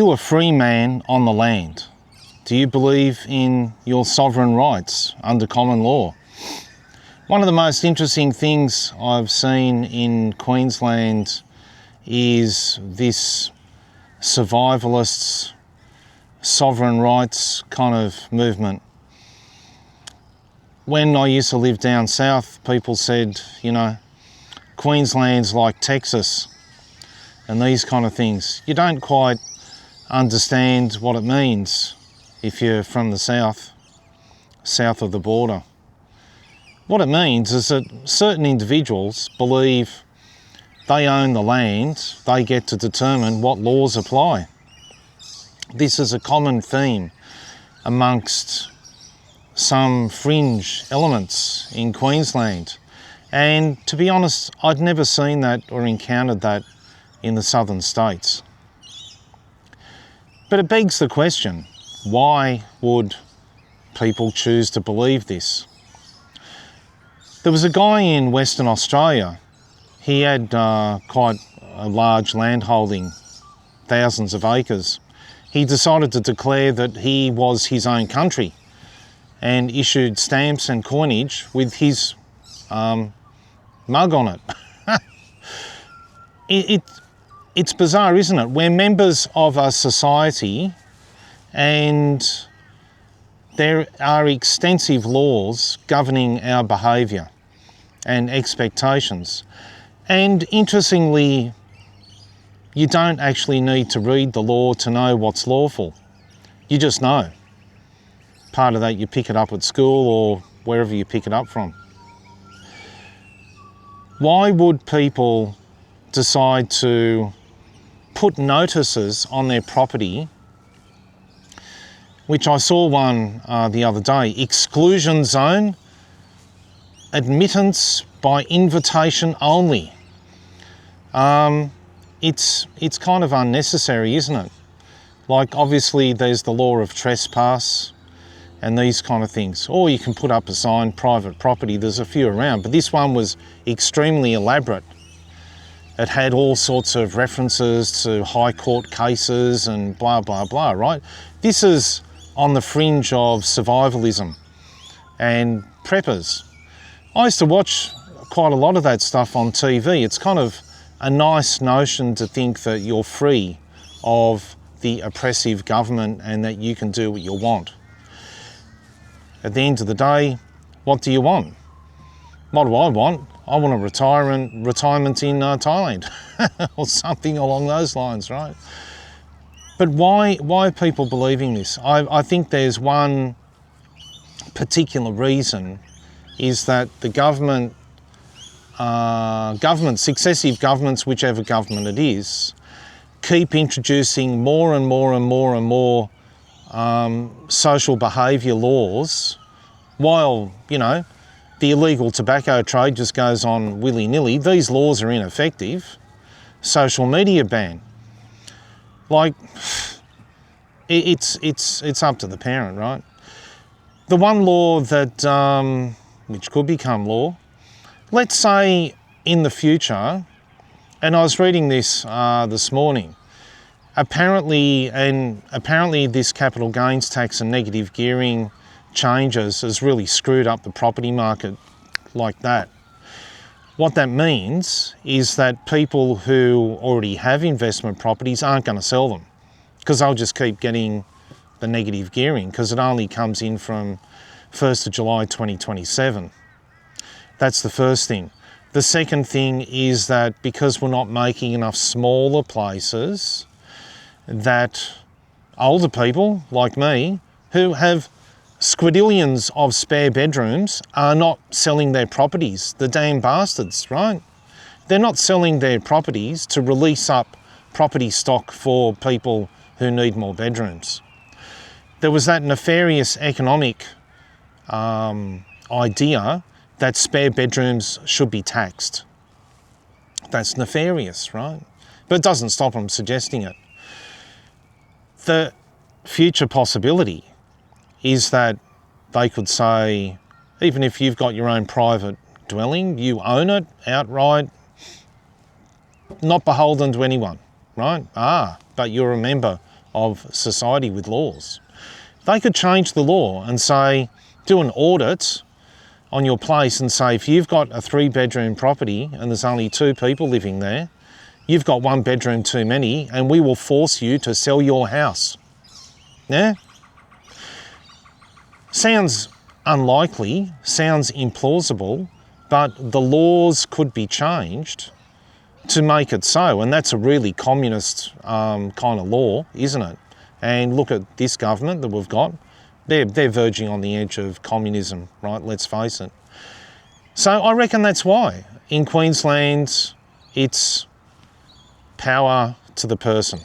You a free man on the land. Do you believe in your sovereign rights under common law? One of the most interesting things I've seen in Queensland is this survivalists, sovereign rights kind of movement. When I used to live down south, people said, you know, Queensland's like Texas and these kind of things. You don't quite understand what it means if you're from the south of the border. What it means is that certain individuals believe they own the land, they get to determine what laws apply. This is a common theme amongst some fringe elements in Queensland. And to be honest, I'd never seen that or encountered that in the southern states. But it begs the question, why would people choose to believe this? There was a guy in Western Australia. He had quite a large land holding, thousands of acres. He decided to declare that he was his own country and issued stamps and coinage with his mug on it. It's bizarre, isn't it? We're members of a society and there are extensive laws governing our behaviour and expectations. And interestingly, you don't actually need to read the law to know what's lawful. You just know. Part of that you pick it up at school or wherever you pick it up from. Why would people decide to put notices on their property, which I saw one the other day, exclusion zone, admittance by invitation only. It's kind of unnecessary, isn't it? Like obviously there's the law of trespass and these kind of things. Or you can put up a sign, private property, there's a few around, but this one was extremely elaborate. It had all sorts of references to high court cases and blah, blah, blah, right? This is on the fringe of survivalism and preppers. I used to watch quite a lot of that stuff on TV. It's kind of a nice notion to think that you're free of the oppressive government and that you can do what you want. At the end of the day, what do you want? What do I want? I want a retirement in Thailand or something along those lines, right? But why are people believing this? I think there's one particular reason, is that the government, successive governments, whichever government it is, keep introducing more and more and more and more social behaviour laws, while, you know, the illegal tobacco trade just goes on willy-nilly. These laws are ineffective. Social media ban. Like, it's up to the parent, right? The one law that, which could become law, let's say in the future, and I was reading this this morning, apparently this capital gains tax and negative gearing changes has really screwed up the property market like that. What that means is that people who already have investment properties aren't going to sell them because they'll just keep getting the negative gearing because it only comes in from 1st of July 2027. That's the first thing. The second thing is that because we're not making enough smaller places, that older people like me who have squadillions of spare bedrooms are not selling their properties. The damn bastards, right? They're not selling their properties to release up property stock for people who need more bedrooms. There was that nefarious economic idea that spare bedrooms should be taxed. That's nefarious, right? But it doesn't stop them suggesting it. The future possibility is that they could say, even if you've got your own private dwelling, you own it outright, not beholden to anyone, right? But you're a member of society with laws. They could change the law and say, do an audit on your place and say, if you've got a 3-bedroom property and there's only 2 people living there, you've got 1 bedroom too many and we will force you to sell your house. Yeah? Sounds unlikely, sounds implausible, but the laws could be changed to make it so, and that's a really communist kind of law, isn't it? And look at this government that we've got. They're verging on the edge of communism, right? Let's face it. So I reckon that's why. In Queensland, it's power to the person.